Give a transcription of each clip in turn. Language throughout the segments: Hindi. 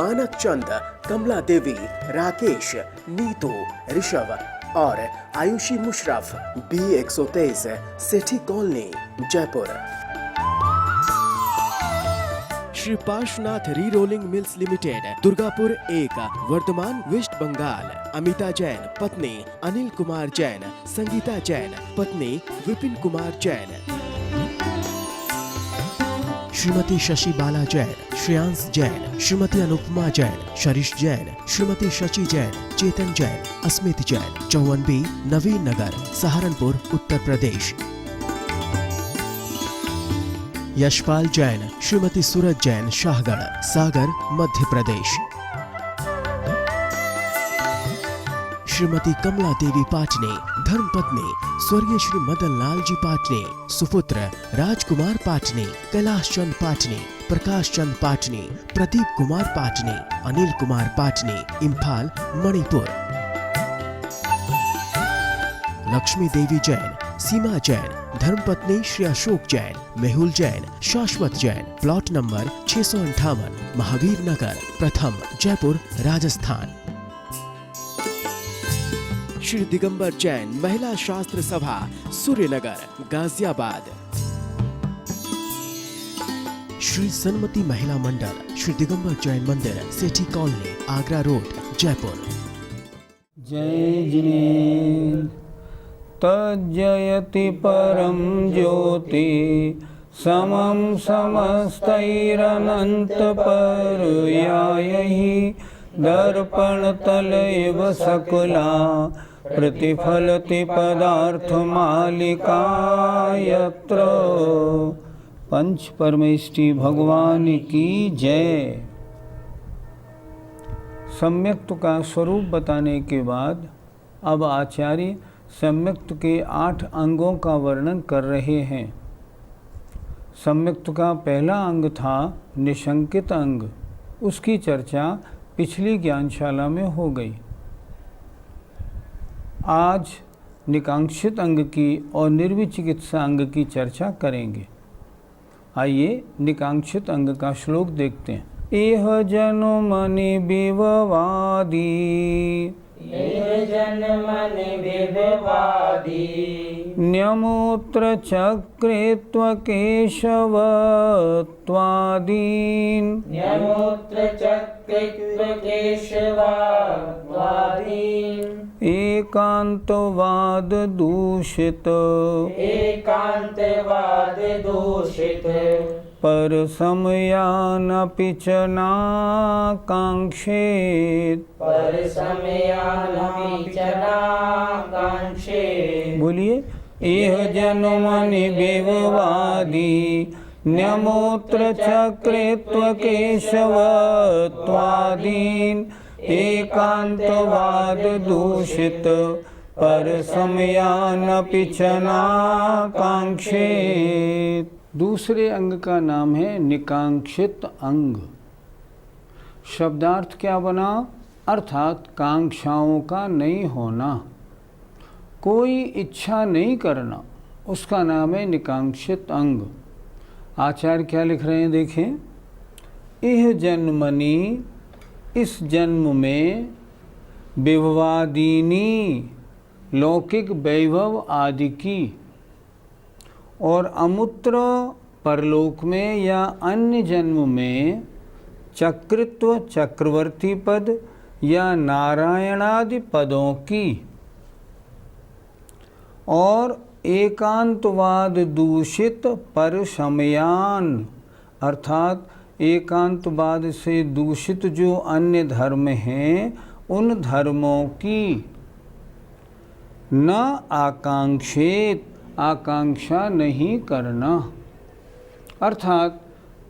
मानक चंद, कमला देवी, राकेश, नीतू, ऋषभ और Ayushi Musharraf, B123, Sethi colony, Jaipur. Shri Parshwanath re rolling mills limited, Durgapur 1, Bardhaman, West Bengal. Amita Jain, पत्नी अनिल कुमार जैन, संगीता जैन, पत्नी विपिन कुमार जैन। श्रीमती शशि बाला जैन, श्रेयांश जैन, श्रीमती अनुपमा जैन, शरीश जैन, श्रीमती शशि जैन, चेतन जैन, अस्मित जैन, 54B, नवीन नगर, सहारनपुर, उत्तर प्रदेश। यशपाल जैन, श्रीमती सूरज जैन, शाहगढ़, सागर, मध्य प्रदेश। श्रीमती कमला देवी पाटनी, धर्मपत्नी स्वर्गीय श्री मदन लाल जी पाटनी, सुपुत्र राजकुमार पाटनी, कैलाश चंद पाटनी, प्रकाश चंद पाटनी, प्रदीप कुमार पाटनी, अनिल कुमार पाटनी, इम्फाल, मणिपुर। लक्ष्मी देवी जैन, सीमा जैन, धर्मपत्नी श्री अशोक जैन, मेहुल जैन, शाश्वत जैन, प्लॉट नंबर 658, महावीर नगर, प्रथम, जयपुर, राजस्थान। श्री दिगंबर जैन, महिला शास्त्र सभा, सूर्यनगर, गाजियाबाद। श्री सन्मति महिला मंडल, श्री दिगंबर जैन मंदिर, सेठी कॉलोनी, आगरा रोड, जयपुर। जय जिनेन्द्र तज्जयति परम ज्योति समं समस्तैरनन्तपर्यायैः दर्पणतलैव सकला प्रतिफलति पदार्थमालिका यत्र। पंच परमेष्टि भगवान की जय। सम्यक्त का स्वरूप बताने के बाद अब आचार्य सम्यक्त के 8 अंगों का वर्णन कर रहे हैं। सम्यक्त का पहला अंग था निशंकित अंग, उसकी चर्चा पिछली ज्ञानशाला में हो गई। आज निकांक्षित अंग की और निर्विचिकित्सा अंग की चर्चा करेंगे। आइए निकांक्षित अंग का श्लोक देखते हैं। एह जन्मनि विभवादि, न्यमूत्र चक्रे त्वकेशवत्वादीन्, एकांतवाद दूषित पर समयानपि च नाकांक्षेत्। बोलिए। एह जन्मनि विभवादि न्यमूत्र चक्रे त्वकेशवत्वादीन्, एकांतवाद दूषित पर समयानपि च नाकांक्षेत्। दूसरे अंग का नाम है निकांक्षित अंग। शब्दार्थ क्या बना? अर्थात कांक्षाओं का नहीं होना, कोई इच्छा नहीं करना, उसका नाम है निकांक्षित अंग। आचार्य क्या लिख रहे हैं देखें। इह जन्मनि, इस जन्म में, विभवादीनी, लौकिक वैभव आदि की, और अमूत्र परलोक में या अन्य जन्म में चक्रित्व चक्रवर्ती पद या नारायणादि पदों की, और एकांतवाद दूषित पर समयान, अर्थात एकांतवाद से दूषित जो अन्य धर्म हैं उन धर्मों की न आकांक्षेत, आकांक्षा नहीं करना। अर्थात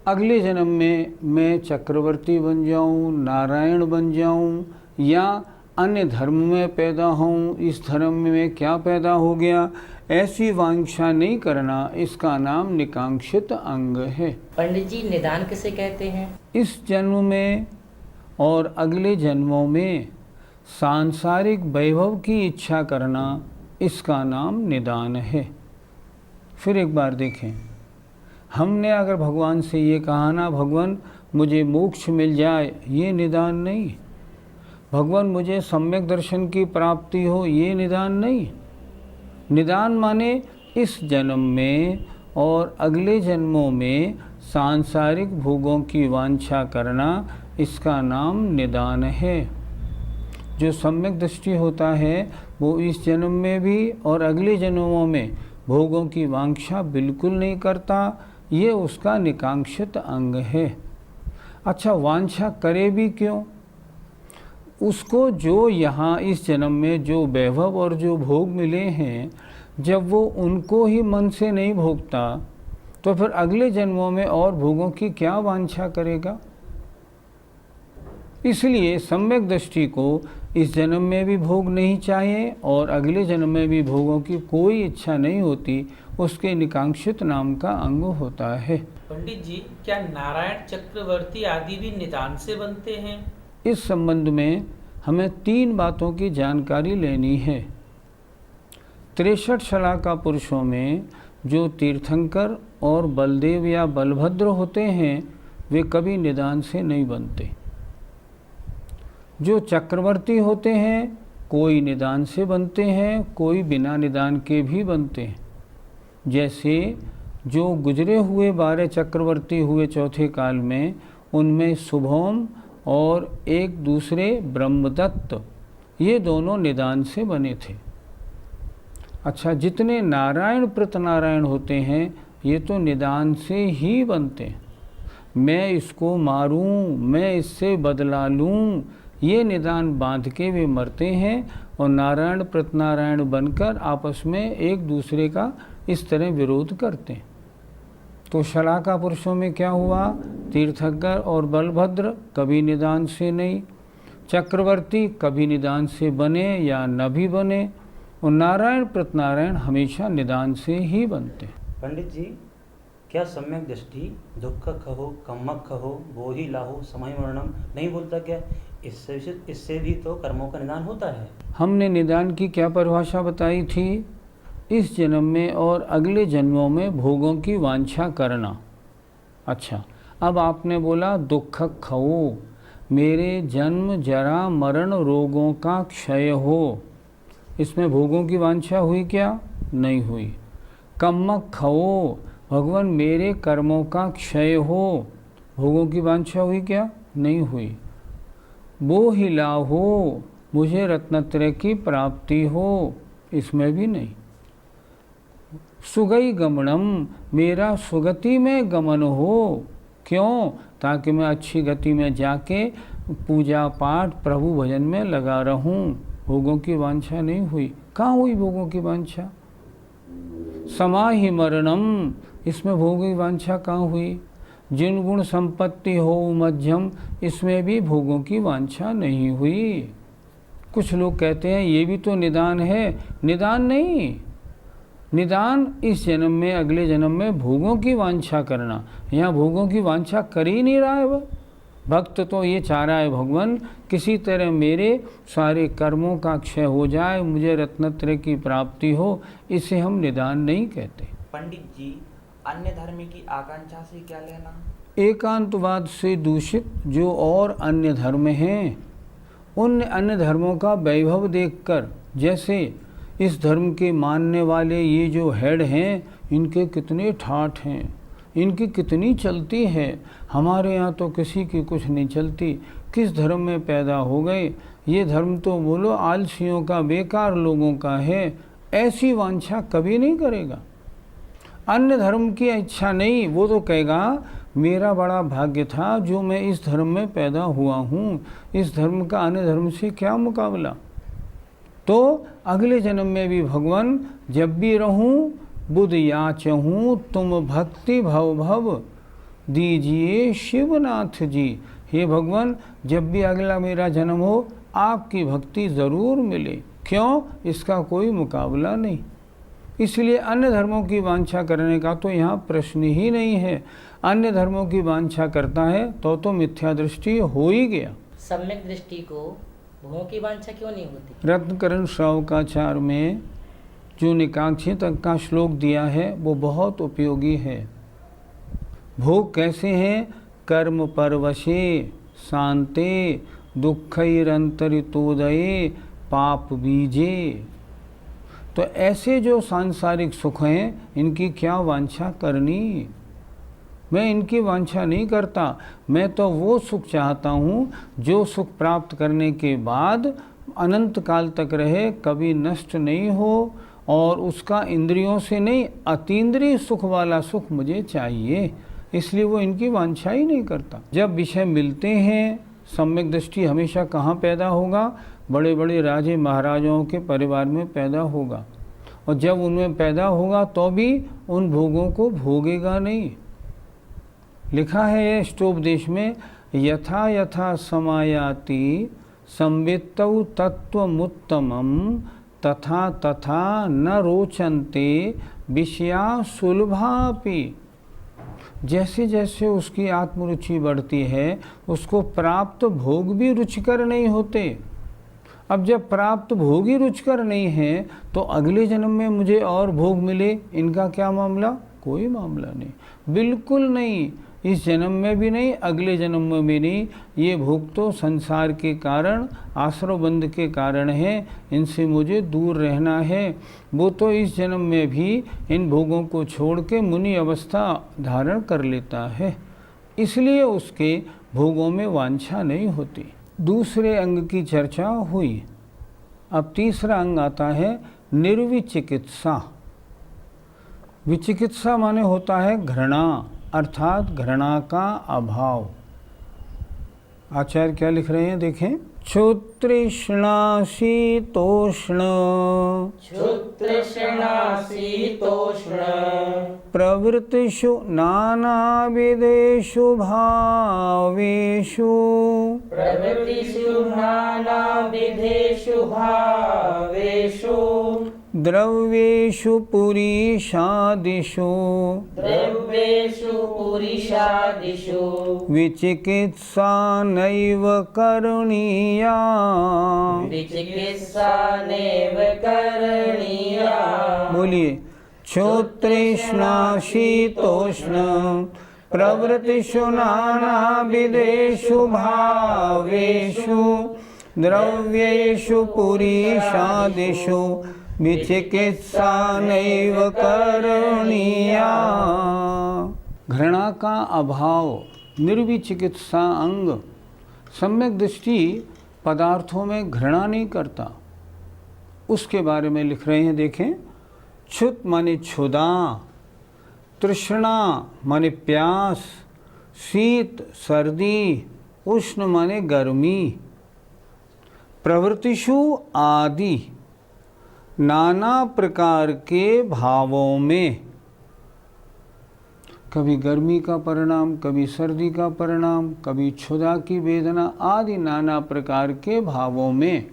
अगले जन्म में मैं चक्रवर्ती बन जाऊं, नारायण बन जाऊं, या अन्य धर्म में पैदा हूं, इस धर्म में क्या पैदा हो गया, ऐसी वांछा नहीं करना। इसका नाम निकांक्षित अंग है। पंडित जी, निदान किसे कहते हैं? इस जन्म में और अगले जन्मों में सांसारिक वैभव की इच्छा करना, इसका नाम निदान है। फिर एक बार देखें, हमने अगर भगवान से ये कहा ना, भगवान मुझे मोक्ष मिल जाए, ये निदान नहीं। भगवान मुझे सम्यक दर्शन की प्राप्ति हो, ये निदान नहीं। निदान माने इस जन्म में और अगले जन्मों में सांसारिक भोगों की वांछा करना, इसका नाम निदान है। जो सम्यक दृष्टि होता है वो इस जन्म में भी और अगले जन्मों में भोगों की वांछा बिल्कुल नहीं करता, ये उसका निकांक्षित अंग है। अच्छा, वांछा करे भी क्यों? उसको जो यहाँ इस जन्म में जो वैभव और जो भोग मिले हैं, जब वो उनको ही मन से नहीं भोगता तो फिर अगले जन्मों में और भोगों की क्या वांछा करेगा? इसलिए सम्यक दृष्टि को इस जन्म में भी भोग नहीं चाहिए और अगले जन्म में भी भोगों की कोई इच्छा नहीं होती, उसके निकांक्षित नाम का अंग होता है। पंडित जी, क्या नारायण चक्रवर्ती आदि भी निदान से बनते हैं? इस संबंध में हमें 3 बातों की जानकारी लेनी है। 63 शलाका पुरुषों में जो तीर्थंकर और बलदेव या बलभद्र होते हैं, वे कभी निदान से नहीं बनते। जो चक्रवर्ती होते हैं, कोई निदान से बनते हैं, कोई बिना निदान के भी बनते हैं। जैसे जो गुजरे हुए 12 चक्रवर्ती हुए चौथे काल में, उनमें शुभोम और एक दूसरे ब्रह्मदत्त, ये दोनों निदान से बने थे। अच्छा, जितने नारायण प्रतनारायण होते हैं, ये तो निदान से ही बनते हैं। मैं इसको मारूं, मैं इससे बदला लूं, ये निदान बांध के वे मरते हैं और नारायण प्रतनारायण बनकर आपस में एक दूसरे का इस तरह विरोध करते हैं। तो शलाका पुरुषों में क्या हुआ? तीर्थंकर और बलभद्र कभी निदान से नहीं, चक्रवर्ती कभी निदान से बने या न भी बने, और नारायण प्रतनारायण हमेशा निदान से ही बनते हैं। पंडित जी, क्या सम्यक दृष्टि दुख कहो कम्मक कहो वो ही लाहो समय मरणम नहीं बोलता क्या? इससे भी तो कर्मों का निदान होता है। हमने निदान की क्या परिभाषा बताई थी? इस जन्म में और अगले जन्मों में भोगों की वांछा करना। अच्छा, अब आपने बोला दुख खो, मेरे जन्म जरा मरण रोगों का क्षय हो, इसमें भोगों की वांछा हुई क्या? नहीं हुई। कम्मक खो, भगवान मेरे कर्मों का क्षय हो, भोगों की वांछा हुई क्या? नहीं हुई। वो हिला हो, मुझे रत्नत्रय की प्राप्ति हो, इसमें भी नहीं। सुगई गमनम, मेरा सुगति में गमन हो, क्यों? ताकि मैं अच्छी गति में जाके पूजा पाठ प्रभु भजन में लगा रहूं, भोगों की वांछा नहीं हुई। कहाँ हुई भोगों की वांछा? समाहि मरणम, इसमें भोगों की वांछा कहाँ हुई? जिन गुण संपत्ति हो मध्यम, इसमें भी भोगों की वांछा नहीं हुई। कुछ लोग कहते हैं ये भी तो निदान है, निदान नहीं। निदान इस जन्म में अगले जन्म में भोगों की वांछा करना, यहाँ भोगों की वांछा कर ही नहीं रहा है वह भक्त। तो ये चाह रहा है भगवान किसी तरह मेरे सारे कर्मों का क्षय हो जाए, मुझे रत्नत्रय की प्राप्ति हो, इसे हम निदान नहीं कहते। पंडित जी, अन्य धर्म की आकांक्षा से क्या लेना? एकांतवाद से दूषित जो और अन्य धर्म हैं, उन अन्य धर्मों का वैभव देखकर, जैसे इस धर्म के मानने वाले ये जो हेड हैं, इनके कितने ठाठ हैं, इनकी कितनी चलती है, हमारे यहाँ तो किसी की कुछ नहीं चलती, किस धर्म में पैदा हो गए, ये धर्म तो बोलो आलसियों का, बेकार लोगों का है, ऐसी वांछा कभी नहीं करेगा। अन्य धर्म की इच्छा नहीं, वो तो कहेगा मेरा बड़ा भाग्य था जो मैं इस धर्म में पैदा हुआ हूँ, इस धर्म का अन्य धर्म से क्या मुकाबला। तो अगले जन्म में भी भगवान जब भी रहूं बुध याचहूँ तुम भक्ति भव भव दीजिए शिवनाथ जी। हे भगवान, जब भी अगला मेरा जन्म हो आपकी भक्ति ज़रूर मिले, क्यों? इसका कोई मुकाबला नहीं। इसलिए अन्य धर्मों की वांछा करने का तो यहाँ प्रश्न ही नहीं है। अन्य धर्मों की वांछा करता है तो मिथ्या दृष्टि हो ही गया। सम्यक दृष्टि को भोगों की वांछा क्यों नहीं होती? रत्नकरण श्रावकाचार में जो निकांक्षित का श्लोक दिया है वो बहुत उपयोगी है। भोग कैसे हैं कर्म परवशे शांते दुःखैरंतरितोदये पाप बीजे। तो ऐसे जो सांसारिक सुख हैं, इनकी क्या वांछा करनी? मैं इनकी वांछा नहीं करता। मैं तो वो सुख चाहता हूँ जो सुख प्राप्त करने के बाद अनंत काल तक रहे, कभी नष्ट नहीं हो, और उसका इंद्रियों से नहीं, अतीन्द्रिय सुख वाला सुख मुझे चाहिए। इसलिए वो इनकी वांछा ही नहीं करता। जब विषय मिलते हैं, सम्यक दृष्टि हमेशा कहाँ पैदा होगा? बड़े बड़े राजे महाराजाओं के परिवार में पैदा होगा, और जब उनमें पैदा होगा तो भी उन भोगों को भोगेगा नहीं। लिखा है ये ष्टोपदेश में, यथा यथा समायाति संवित्तौ तत्वमुत्तमं तथा तथा न रोचन्ते विषया सुलभापि। जैसे जैसे उसकी आत्मरुचि बढ़ती है, उसको प्राप्त भोग भी रुचिकर नहीं होते। अब जब प्राप्त भोग ही रुचिकर नहीं है, तो अगले जन्म में मुझे और भोग मिले, इनका क्या मामला? कोई मामला नहीं, बिल्कुल नहीं। इस जन्म में भी नहीं, अगले जन्म में भी नहीं। ये भोग तो संसार के कारण, आश्रवबंध के कारण है, इनसे मुझे दूर रहना है। वो तो इस जन्म में भी इन भोगों को छोड़ के मुनि अवस्था धारण कर लेता है, इसलिए उसके भोगों में वांछा नहीं होती। दूसरे अंग की चर्चा हुई। अब तीसरा अंग आता है निर्विचिकित्सा। विचिकित्सा माने होता है घृणा, अर्थात घृणा का अभाव। आचार्य क्या लिख रहे हैं, देखें। क्षुतृष्णा शीतोष्ण प्रवृत्तिषु नानाविधेषु भावेषु द्रव्येषु पुरीषादिषु विचिकित्सा नैव करणीया। बोलिए। क्षोतृष्णा शीतोष्ण प्रवृत्तिषु नानाविधेषु भावेषु द्रव्येषु पुरीषादिषु विचिकित्सा नैव करणीया। घृणा का अभाव, निर्विचिकित्सा अंग। सम्यक दृष्टि पदार्थों में घृणा नहीं करता, उसके बारे में लिख रहे हैं, देखें। क्षुत माने क्षुधा, तृष्णा माने प्यास, शीत सर्दी, उष्ण माने गर्मी, प्रवृत्तिषु आदि नाना प्रकार के भावों में, कभी गर्मी का परिणाम, कभी सर्दी का परिणाम, कभी क्षुधा की वेदना आदि नाना प्रकार के भावों में,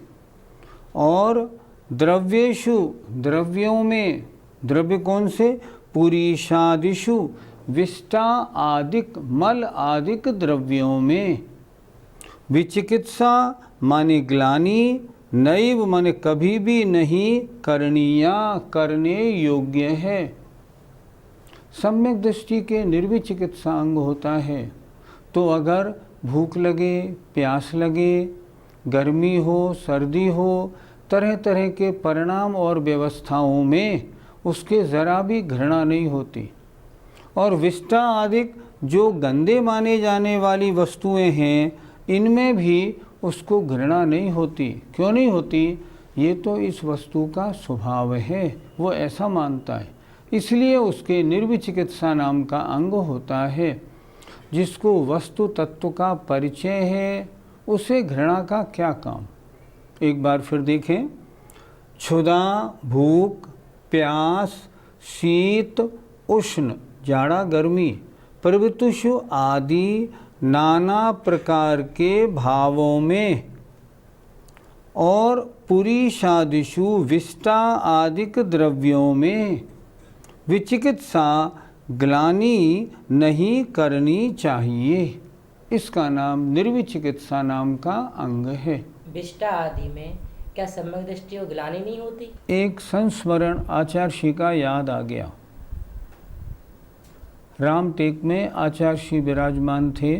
और द्रव्येषु द्रव्यों में, द्रव्य कौन से? पुरीषादिषु विष्टा आदिक मल आदिक द्रव्यों में। विचिकित्सा माने ग्लानि, नैव माने कभी भी नहीं, करणीया करने योग्य है। सम्यक दृष्टि के निर्विचिकित्सा अंग होता है, तो अगर भूख लगे, प्यास लगे, गर्मी हो, सर्दी हो, तरह तरह के परिणाम और व्यवस्थाओं में उसके ज़रा भी घृणा नहीं होती। और विष्टा आदिक जो गंदे माने जाने वाली वस्तुएं हैं, इनमें भी उसको घृणा नहीं होती। क्यों नहीं होती? ये तो इस वस्तु का स्वभाव है, वो ऐसा मानता है, इसलिए उसके निर्विचिकित्सा नाम का अंग होता है। जिसको वस्तु तत्व का परिचय है, उसे घृणा का क्या काम? एक बार फिर देखें। क्षुधा, भूख, प्यास, शीत, उष्ण जाड़ा गर्मी, प्रवृत्तिषु आदि नाना प्रकार के भावों में, और पुरीषादिषु विष्टा आदिक द्रव्यों में विचिकित्सा ग्लानि नहीं करनी चाहिए। इसका नाम निर्विचिकित्सा नाम का अंग है। विष्टा आदि में क्या सम्यक दृष्टि और ग्लानि नहीं होती? एक संस्मरण आचार्य श्री का याद आ गया। रामटेक में आचार्य श्री विराजमान थे।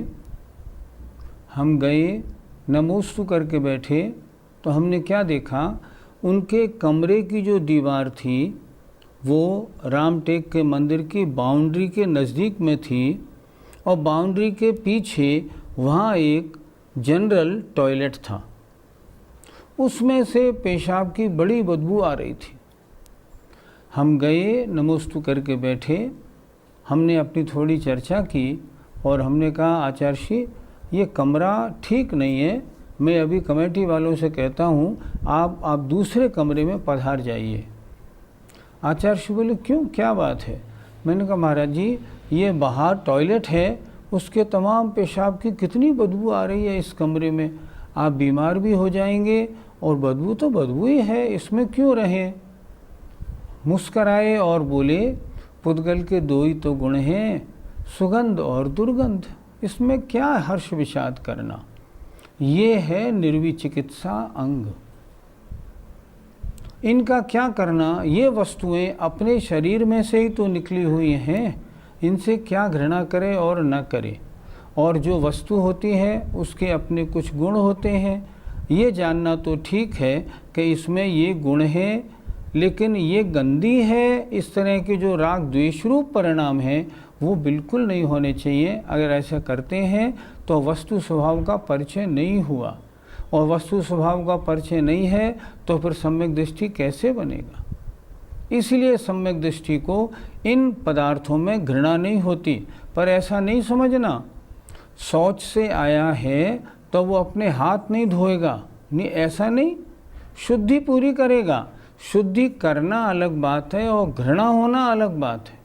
हम गए, नमोस्तु करके बैठे, तो हमने क्या देखा, उनके कमरे की जो दीवार थी वो रामटेक के मंदिर की बाउंड्री के नज़दीक में थी और बाउंड्री के पीछे वहाँ एक जनरल टॉयलेट था। उसमें से पेशाब की बड़ी बदबू आ रही थी। हम गए, नमोस्तु करके बैठे, हमने अपनी थोड़ी चर्चा की और हमने कहा आचार्य श्री ये कमरा ठीक नहीं है, मैं अभी कमेटी वालों से कहता हूँ आप दूसरे कमरे में पधार जाइए। आचार्य श्री बोले क्यों, क्या बात है? मैंने कहा महाराज जी ये बाहर टॉयलेट है, उसके तमाम पेशाब की कितनी बदबू आ रही है इस कमरे में, आप बीमार भी हो जाएंगे और बदबू तो बदबू ही है, इसमें क्यों रहें? मुस्कराए और बोले पुद्गल के दो ही तो गुण हैं, सुगंध और दुर्गंध, इसमें क्या हर्ष विषाद करना, ये है निर्विचिकित्सा अंग, इनका क्या करना, ये वस्तुएं अपने शरीर में से ही तो निकली हुई हैं, इनसे क्या घृणा करे और न करे। और जो वस्तु होती है उसके अपने कुछ गुण होते हैं, ये जानना तो ठीक है कि इसमें ये गुण हैं, लेकिन ये गंदी है, इस तरह के जो राग द्वेष रूप परिणाम हैं वो बिल्कुल नहीं होने चाहिए। अगर ऐसा करते हैं तो वस्तु स्वभाव का परिचय नहीं हुआ, और वस्तु स्वभाव का परिचय नहीं है तो फिर सम्यक दृष्टि कैसे बनेगा। इसलिए सम्यक दृष्टि को इन पदार्थों में घृणा नहीं होती। पर ऐसा नहीं समझना शौच से आया है तो वो अपने हाथ नहीं धोएगा, नहीं, ऐसा नहीं, शुद्धि पूरी करेगा। शुद्धि करना अलग बात है और घृणा होना अलग बात है।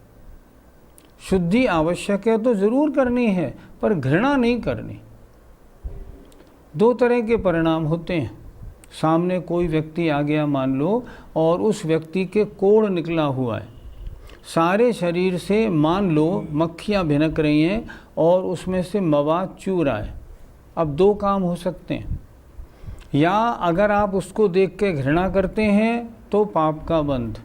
शुद्धि आवश्यक है तो ज़रूर करनी है, पर घृणा नहीं करनी। दो तरह के परिणाम होते हैं। सामने कोई व्यक्ति आ गया मान लो, और उस व्यक्ति के कोढ़ निकला हुआ है, सारे शरीर से मान लो मक्खियाँ भिनक रही हैं और उसमें से मवाद चू रहा है। अब दो काम हो सकते हैं, या अगर आप उसको देख के घृणा करते हैं तो पाप का बंध,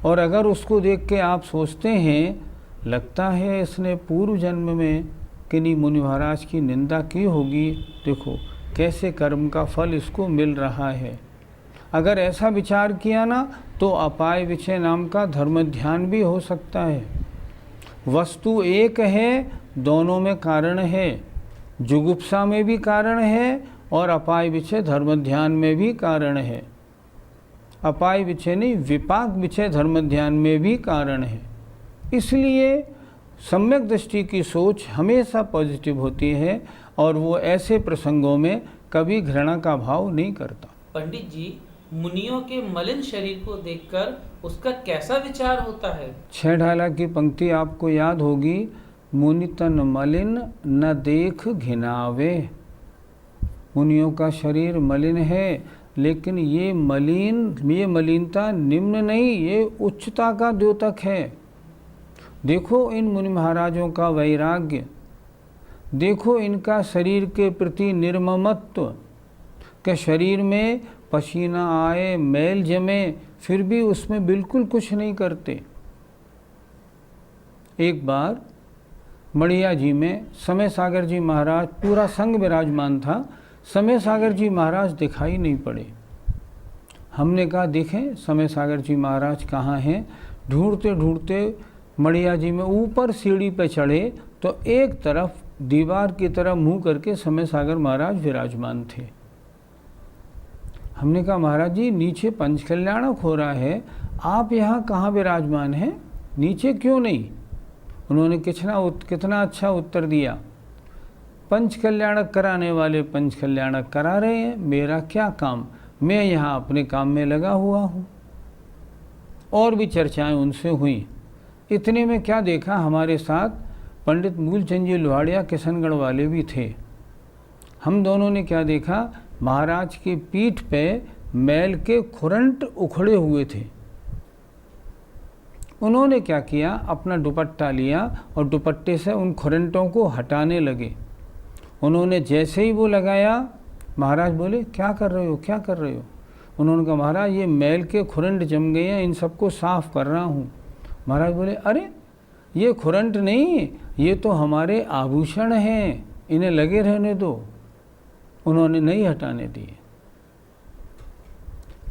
और अगर उसको देख के आप सोचते हैं लगता है इसने पूर्व जन्म में किन्हीं मुनि महाराज की निंदा की होगी, देखो कैसे कर्म का फल इसको मिल रहा है, अगर ऐसा विचार किया ना तो अपाय विषय नाम का धर्म ध्यान भी हो सकता है। वस्तु एक है, दोनों में कारण है, जुगुप्सा में भी कारण है और अपाय विषय धर्म ध्यान में भी कारण है। अपाय विषय नहीं, विपाक विषय धर्म ध्यान में भी कारण है। इसलिए सम्यक दृष्टि की सोच हमेशा पॉजिटिव होती है और वो ऐसे प्रसंगों में कभी घृणा का भाव नहीं करता। पंडित जी, मुनियों के मलिन शरीर को देखकर उसका कैसा विचार होता है? 6 ढाला की पंक्ति आपको याद होगी, मुनि तन मलिन न देख घिनावे। मुनियों का शरीर मलिन है, लेकिन ये मलिनता निम्न नहीं, ये उच्चता का द्योतक है। देखो इन मुनि महाराजों का वैराग्य, देखो इनका शरीर के प्रति निर्ममत्व, के शरीर में पसीना आए, मैल जमे, फिर भी उसमें बिल्कुल कुछ नहीं करते। एक बार मड़िया जी में समय सागर जी महाराज, पूरा संघ विराजमान था, समय सागर जी महाराज दिखाई नहीं पड़े। हमने कहा देखें समय सागर जी महाराज कहाँ हैं। ढूंढते ढूंढते मड़िया जी में ऊपर सीढ़ी पे चढ़े तो एक तरफ दीवार की तरफ मुंह करके समय सागर महाराज विराजमान थे। हमने कहा महाराज जी नीचे पंचकल्याणक हो रहा है, आप यहाँ कहाँ विराजमान हैं, नीचे क्यों नहीं? उन्होंने कितना अच्छा उत्तर दिया, पंचकल्याणक कराने वाले पंचकल्याणक करा रहे हैं, मेरा क्या काम, मैं यहाँ अपने काम में लगा हुआ हूँ। और भी चर्चाएं उनसे हुई। इतने में क्या देखा, हमारे साथ पंडित मूलचंद जी लोहाड़िया किशनगढ़ वाले भी थे। हम दोनों ने क्या देखा, महाराज की पीठ पे मैल के खुरंट उखड़े हुए थे। उन्होंने क्या किया, अपना दुपट्टा लिया और दुपट्टे से उन खुरंटों को हटाने लगे। उन्होंने जैसे ही वो लगाया, महाराज बोले क्या कर रहे हो, क्या कर रहे हो? उन्होंने कहा महाराज ये मैल के खुरंट जम गए हैं, इन सबको साफ कर रहा हूँ। महाराज बोले अरे ये खुरंट नहीं, ये तो हमारे आभूषण हैं, इन्हें लगे रहने दो। उन्होंने नहीं हटाने दिए।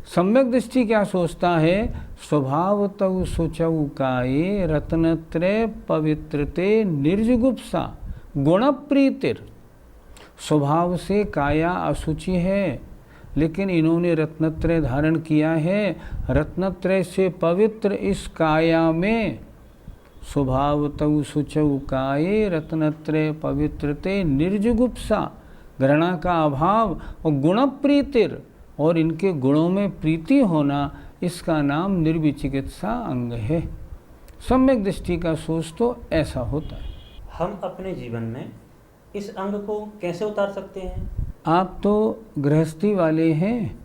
सम्यक दृष्टि क्या सोचता है? स्वभाव तव सुचौ काये रत्नत्रय पवित्रते निर्जुगुप्सा गुण प्रीतिर। स्वभाव से काया अशुचि है, लेकिन इन्होंने रत्नत्रय धारण किया है। रत्नत्रय से पवित्र इस काया में स्वभाव तव सुचौ काये रत्नत्रय पवित्रते निर्जुगुप्सा, घृणा का अभाव और गुण प्रीतिर, और इनके गुणों में प्रीति होना, इसका नाम निर्विचिकित्सा अंग है। सम्यक दृष्टि का सोच तो ऐसा होता है। हम अपने जीवन में इस अंग को कैसे उतार सकते हैं? आप तो गृहस्थी वाले हैं,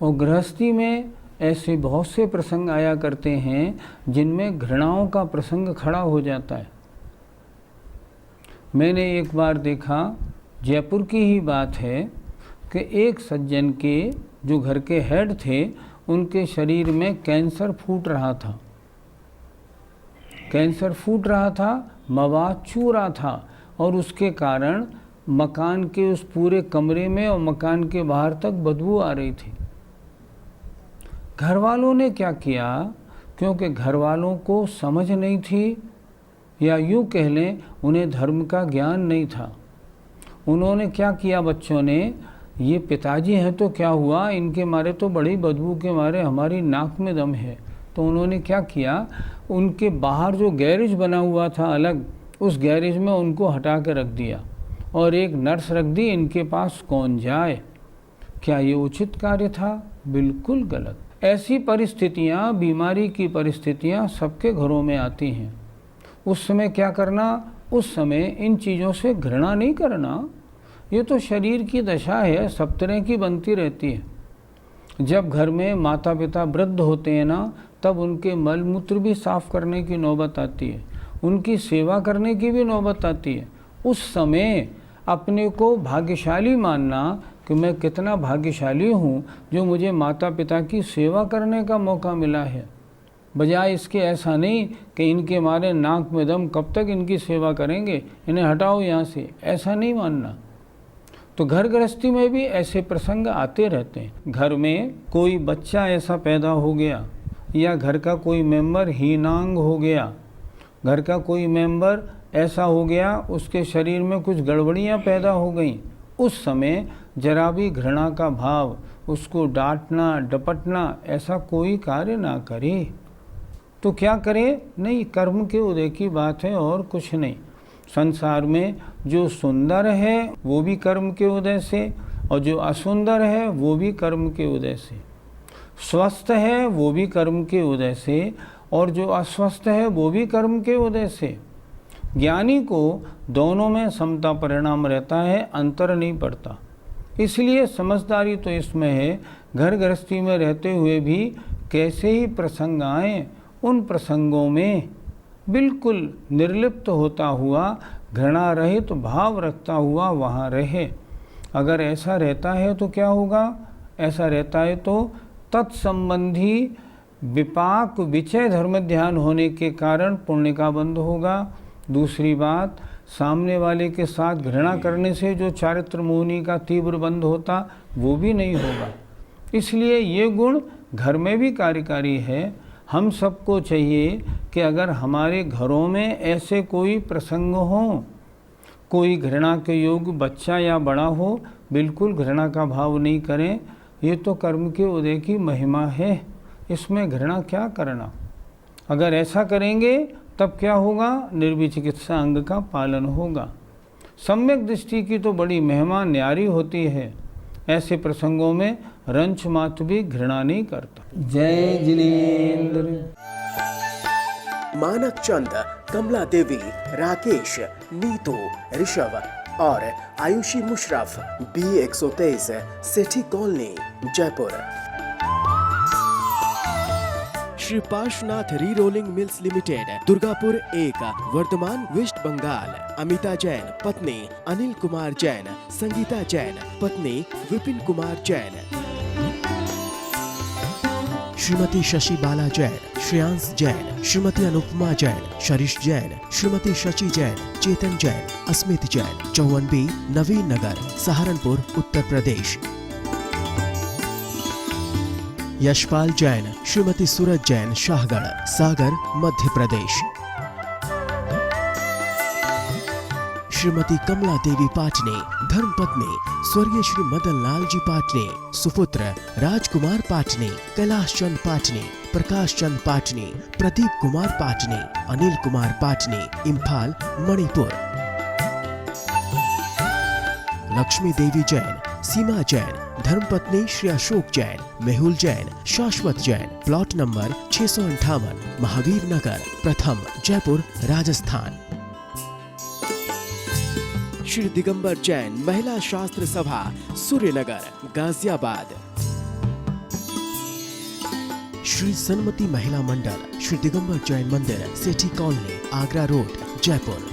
और गृहस्थी में ऐसे बहुत से प्रसंग आया करते हैं जिनमें घृणाओं का प्रसंग खड़ा हो जाता है। मैंने एक बार देखा, जयपुर की ही बात है, कि एक सज्जन के जो घर के हेड थे, उनके शरीर में कैंसर फूट रहा था। कैंसर फूट रहा था, मवाद चू रहा था, और उसके कारण मकान के उस पूरे कमरे में और मकान के बाहर तक बदबू आ रही थी। घर वालों ने क्या किया, क्योंकि घर वालों को समझ नहीं थी, या यूँ कह लें उन्हें धर्म का ज्ञान नहीं था। उन्होंने क्या किया, बच्चों ने, ये पिताजी हैं तो क्या हुआ, इनके मारे तो बड़ी बदबू के मारे हमारी नाक में दम है। तो उन्होंने क्या किया, उनके बाहर जो गैरेज बना हुआ था अलग, उस गैरेज में उनको हटा के रख दिया, और एक नर्स रख दी, इनके पास कौन जाए। क्या ये उचित कार्य था? बिल्कुल गलत। ऐसी परिस्थितियाँ, बीमारी की परिस्थितियाँ सबके घरों में आती हैं। उस समय क्या करना, उस समय इन चीज़ों से घृणा नहीं करना। ये तो शरीर की दशा है, सब तरह की बनती रहती है। जब घर में माता पिता वृद्ध होते हैं ना, तब उनके मल मूत्र भी साफ करने की नौबत आती है, उनकी सेवा करने की भी नौबत आती है। उस समय अपने को भाग्यशाली मानना कि मैं कितना भाग्यशाली हूँ जो मुझे माता पिता की सेवा करने का मौका मिला है, बजाय इसके ऐसा नहीं कि इनके मारे नाक में दम, कब तक इनकी सेवा करेंगे, इन्हें हटाओ यहाँ से, ऐसा नहीं मानना। तो घर गृहस्थी में भी ऐसे प्रसंग आते रहते हैं। घर में कोई बच्चा ऐसा पैदा हो गया, या घर का कोई मेंबर हीनांग हो गया, घर का कोई मेंबर ऐसा हो गया, उसके शरीर में कुछ गड़बड़ियाँ पैदा हो गई, उस समय जरा भी घृणा का भाव, उसको डांटना डपटना, ऐसा कोई कार्य ना करे। तो क्या करे? नहीं, कर्म के उदय की बात है और कुछ नहीं। संसार में जो सुंदर है वो भी कर्म के उदय से, और जो असुंदर है वो भी कर्म के उदय से। स्वस्थ है वो भी कर्म के उदय से, और जो अस्वस्थ है वो भी कर्म के उदय से। ज्ञानी को दोनों में समता परिणाम रहता है, अंतर नहीं पड़ता। इसलिए समझदारी तो इसमें है, घर गृहस्थी में रहते हुए भी कैसे ही प्रसंग आए, उन प्रसंगों में बिल्कुल निर्लिप्त होता हुआ, घृणा रहित भाव रखता हुआ वहाँ रहे। अगर ऐसा रहता है तो क्या होगा? ऐसा रहता है तो तत्संबंधी विपाक विचय धर्म ध्यान होने के कारण पुण्य का बंध होगा। दूसरी बात, सामने वाले के साथ घृणा करने से जो चारित्र मोहनी का तीव्र बंध होता, वो भी नहीं होगा। इसलिए ये गुण घर में भी कार्यकारी है। हम सबको चाहिए कि अगर हमारे घरों में ऐसे कोई प्रसंग हो, कोई घृणा के योग बच्चा या बड़ा हो, बिल्कुल घृणा का भाव नहीं करें। ये तो कर्म के उदय की महिमा है, इसमें घृणा क्या करना। अगर ऐसा करेंगे तब क्या होगा? निर्विचिकित्सा अंग का पालन होगा। सम्यक दृष्टि की तो बड़ी महिमा न्यारी होती है। ऐसे प्रसंगों में रंच मात्र भी घृणा नहीं करता। जय जिनेन्द्र। मानक चंद, कमला देवी, राकेश, नीतू, ऋषभ और Ayushi Musharraf, B123, Sethi colony, Jaipur. Shri Parshwanath re rolling mills limited, Durgapur 1, Bardhaman, West Bengal. Amita Jain, पत्नी अनिल कुमार जैन, संगीता जैन, पत्नी विपिन कुमार जैन। श्रीमती शशि बाला जैन, श्रेयांश जैन, श्रीमती अनुपमा जैन, शरीश जैन, श्रीमती शची जैन, चेतन जैन, अस्मित जैन, 54B, नवीन नगर, सहारनपुर, उत्तर प्रदेश। यशपाल जैन, श्रीमती सूरज जैन, शाहगढ़, सागर, मध्य प्रदेश। श्रीमती कमला देवी पाटने, धर्मपत्नी स्वर्गीय श्री मदन लाल जी पाटने, सुपुत्र राजकुमार पाटने, कैलाश चंद पाटने, प्रकाश चंद पाटने, प्रदीप कुमार पाटने, अनिल कुमार पाटने, इम्फाल, मणिपुर। लक्ष्मी देवी जैन, सीमा जैन, धर्मपत्नी श्री अशोक जैन, मेहुल जैन, शाश्वत जैन, प्लॉट नंबर 658, महावीर नगर, प्रथम, जयपुर, राजस्थान। श्री दिगंबर जैन, महिला शास्त्र सभा, सूर्यनगर, गाजियाबाद। श्री सन्मति महिला मंडल, श्री दिगंबर जैन मंदिर, सेठी कॉलोनी, आगरा रोड, जयपुर।